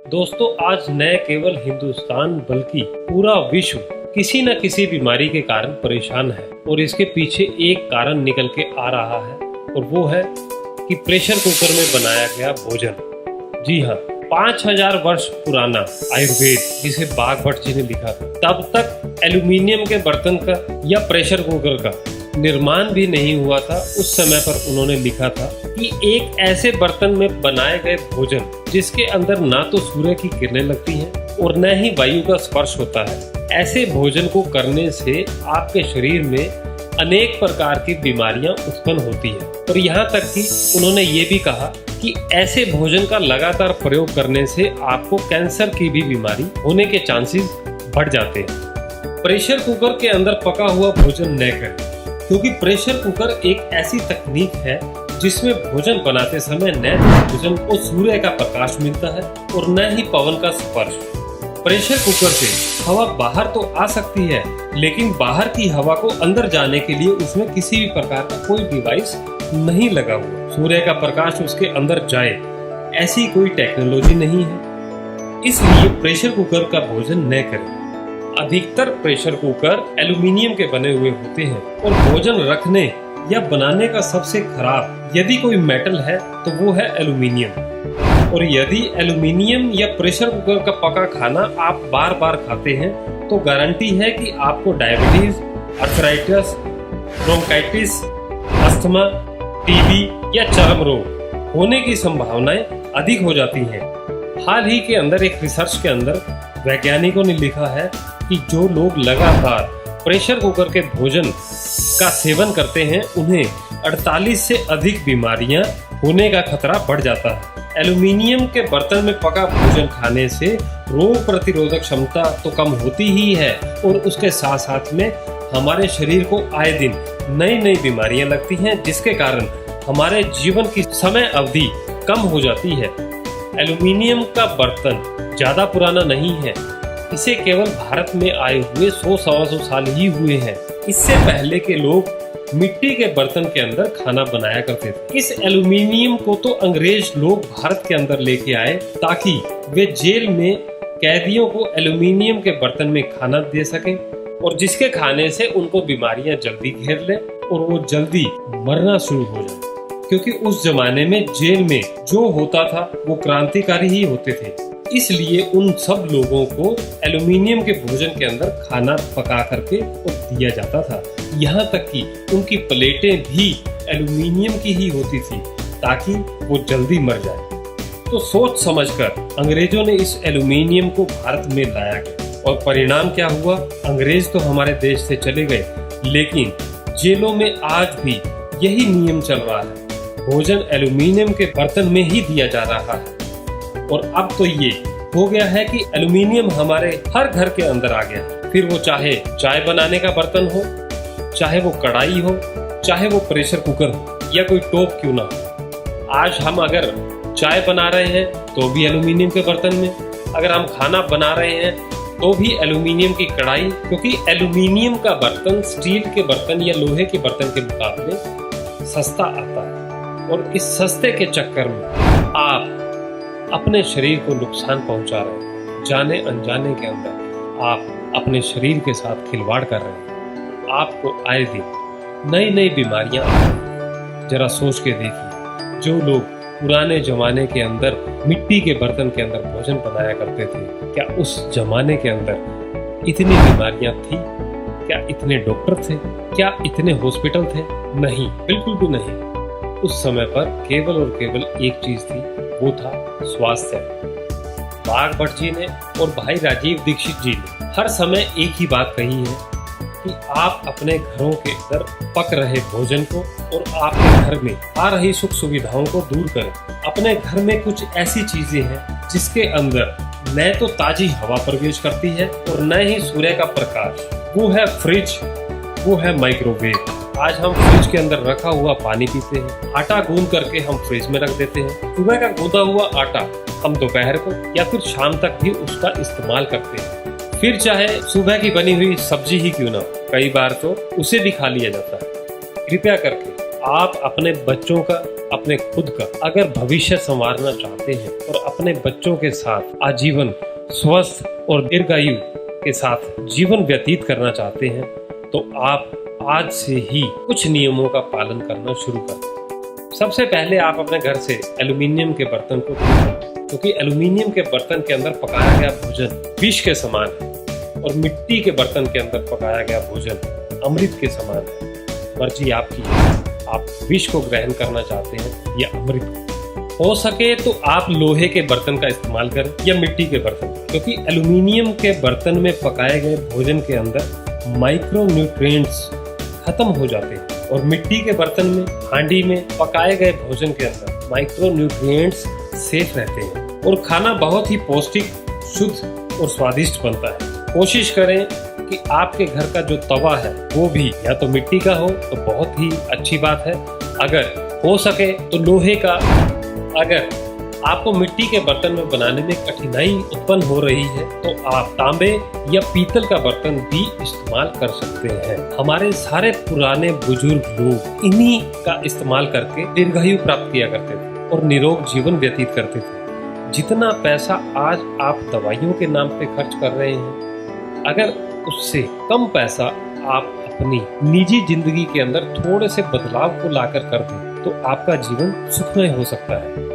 दोस्तों, आज न केवल हिंदुस्तान बल्कि पूरा विश्व किसी न किसी बीमारी के कारण परेशान है और इसके पीछे एक कारण निकल के आ रहा है और वो है कि प्रेशर कुकर में बनाया गया भोजन। जी हाँ, 5000 वर्ष पुराना आयुर्वेद, जिसे बागभट्ट जी ने लिखा था, तब तक एल्यूमिनियम के बर्तन का या प्रेशर कुकर का निर्माण भी नहीं हुआ था। उस समय पर उन्होंने लिखा था कि एक ऐसे बर्तन में बनाए गए भोजन जिसके अंदर ना तो सूर्य की किरणें लगती हैं और न ही वायु का स्पर्श होता है, ऐसे भोजन को करने से आपके शरीर में अनेक प्रकार की बीमारियां उत्पन्न होती हैं। और यहाँ तक कि उन्होंने ये भी कहा कि ऐसे भोजन का लगातार प्रयोग करने से आपको कैंसर की भी बीमारी होने के चांसेस बढ़ जाते हैं। प्रेशर कुकर के अंदर पका हुआ भोजन न करें, क्योंकि प्रेशर कुकर एक ऐसी तकनीक है जिसमें भोजन बनाते समय न भोजन को सूर्य का प्रकाश मिलता है और न ही पवन का स्पर्श। प्रेशर कुकर से हवा बाहर तो आ सकती है, लेकिन बाहर की हवा को अंदर जाने के लिए उसमें किसी भी प्रकार का कोई डिवाइस नहीं लगा हुआ। सूर्य का प्रकाश उसके अंदर जाए, ऐसी कोई टेक्नोलॉजी नहीं है। इसलिए प्रेशर कुकर का भोजन न करें। अधिकतर प्रेशर कुकर एल्यूमिनियम के बने हुए होते हैं और भोजन रखने या बनाने का सबसे खराब यदि कोई मेटल है तो वो है एल्यूमिनियम। और यदि एल्यूमिनियम या प्रेशर कुकर का पका खाना आप बार बार खाते हैं तो गारंटी है कि आपको diabetes, arthritis, bronchitis, asthma, TB या चर्म रोग होने की संभावनाएं अधिक हो जाती हैं। हाल ही के अंदर एक रिसर्च के अंदर वैज्ञानिकों ने लिखा है कि जो लोग लगातार प्रेशर कुकर के भोजन का सेवन करते हैं उन्हें 48 से अधिक बीमारियां होने का खतरा बढ़ जाता है। एल्यूमिनियम के बर्तन में पका भोजन खाने से रोग प्रतिरोधक क्षमता तो कम होती ही है और उसके साथ साथ में हमारे शरीर को आए दिन नई नई बीमारियां लगती हैं, जिसके कारण हमारे जीवन की समय अवधि कम हो जाती है। एल्यूमिनियम का बर्तन ज्यादा पुराना नहीं है, इसे केवल भारत में आए हुए 100-125 साल ही हुए हैं। इससे पहले के लोग मिट्टी के बर्तन के अंदर खाना बनाया करते थे। इस एल्यूमिनियम को तो अंग्रेज लोग भारत के अंदर लेके आए ताकि वे जेल में कैदियों को एल्यूमिनियम के बर्तन में खाना दे सकें और जिसके खाने से उनको बीमारियां जल्दी घेर लें और वो जल्दी मरना शुरू हो जाए, क्योंकि उस जमाने में जेल में जो होता था वो क्रांतिकारी ही होते थे। इसलिए उन सब लोगों को एल्यूमिनियम के भोजन के अंदर खाना पका करके दिया जाता था। यहाँ तक कि उनकी प्लेटें भी एल्यूमिनियम की ही होती थी ताकि वो जल्दी मर जाए। तो सोच समझकर अंग्रेजों ने इस एल्यूमिनियम को भारत में लाया गया और परिणाम क्या हुआ? अंग्रेज तो हमारे देश से चले गए, लेकिन जेलों में आज भी यही नियम चल रहा है। भोजन एल्यूमिनियम के बर्तन में ही दिया जा रहा है और अब तो ये हो गया है कि एल्यूमिनियम हमारे हर घर के अंदर आ गया। फिर वो चाहे चाय बनाने का बर्तन हो, चाहे वो कढ़ाई हो, चाहे वो प्रेशर कुकर हो या कोई टोप क्यों ना हो। आज हम अगर चाय बना रहे हैं तो भी एल्यूमिनियम के बर्तन में, अगर हम खाना बना रहे हैं तो भी एल्यूमिनियम की कढ़ाई, क्योंकि एल्यूमिनियम का बर्तन स्टील के बर्तन या लोहे के बर्तन के मुकाबले सस्ता आता है। और इस सस्ते के चक्कर में आप अपने शरीर को नुकसान पहुंचा रहे हैं। जाने अनजाने के अंदर आप अपने शरीर के साथ खिलवाड़ कर रहे हैं। आपको आए दिन नई नई बीमारियां आ रही हैं। जरा सोच के देखिए, जो लोग पुराने जमाने के अंदर मिट्टी के बर्तन के अंदर भोजन बनाया करते थे, क्या उस जमाने के अंदर इतनी बीमारियां थी? क्या इतने डॉक्टर थे? क्या इतने हॉस्पिटल थे? नहीं, बिल्कुल भी नहीं। उस समय पर केवल और केवल एक चीज थी, वो था स्वास्थ्य। बागभट्ट जी ने और भाई राजीव दीक्षित जी ने हर समय एक ही बात कही है कि आप अपने घरों के अंदर पक रहे भोजन को और आपके घर में आ रही सुख सुविधाओं को दूर करें। अपने घर में कुछ ऐसी चीजें हैं जिसके अंदर न तो ताजी हवा प्रवेश करती है और न ही सूर्य का प्रकाश। वो है फ्रिज, वो है माइक्रोवेव। आज हम फ्रिज के अंदर रखा हुआ पानी पीते हैं, आटा गूंद करके हम फ्रिज में रख देते हैं। सुबह का गूंदा हुआ आटा हम दोपहर को या फिर शाम तक भी उसका इस्तेमाल करते हैं। फिर चाहे सुबह की बनी हुई सब्जी ही क्यों ना, कई बार तो उसे भी खा लिया जाता है। कृपया करके आप अपने बच्चों का अपने खुद का अगर भविष्य संवारना चाहते हैं और अपने बच्चों के साथ आजीवन स्वस्थ और दीर्घायु के साथ जीवन व्यतीत करना चाहते हैं तो आप आज से ही कुछ नियमों का पालन करना शुरू करें। सबसे पहले आप अपने घर से एल्यूमिनियम के बर्तन को दूर, क्योंकि एल्यूमिनियम के बर्तन के अंदर पकाया गया भोजन विष के समान है और मिट्टी के बर्तन के अंदर पकाया गया भोजन अमृत के समान है। मर्जी आपकी है, आप विष को ग्रहण करना चाहते हैं या अमृत। हो सके तो आप लोहे के बर्तन का इस्तेमाल करें या मिट्टी के बर्तन, क्योंकि एल्यूमिनियम के बर्तन में पकाए गए भोजन के अंदर माइक्रो न्यूट्रिएंट्स खत्म हो जाते हैं और मिट्टी के बर्तन में हांडी में पकाए गए भोजन के अंदर माइक्रो न्यूट्रिएंट्स सेफ रहते हैं और खाना बहुत ही पौष्टिक, शुद्ध और स्वादिष्ट बनता है। कोशिश करें कि आपके घर का जो तवा है वो भी या तो मिट्टी का हो तो बहुत ही अच्छी बात है, अगर हो सके तो लोहे का। अगर आपको मिट्टी के बर्तन में बनाने में कठिनाई उत्पन्न हो रही है तो आप तांबे या पीतल का बर्तन भी इस्तेमाल कर सकते हैं। हमारे सारे पुराने बुजुर्ग लोग इन्हीं का इस्तेमाल करके दीर्घायु प्राप्त किया करते थे और निरोग जीवन व्यतीत करते थे। जितना पैसा आज आप दवाइयों के नाम पे खर्च कर रहे हैं, अगर उससे कम पैसा आप अपनी निजी जिंदगी के अंदर थोड़े से बदलाव को लाकर कर दें तो आपका जीवन सुखमय हो सकता है।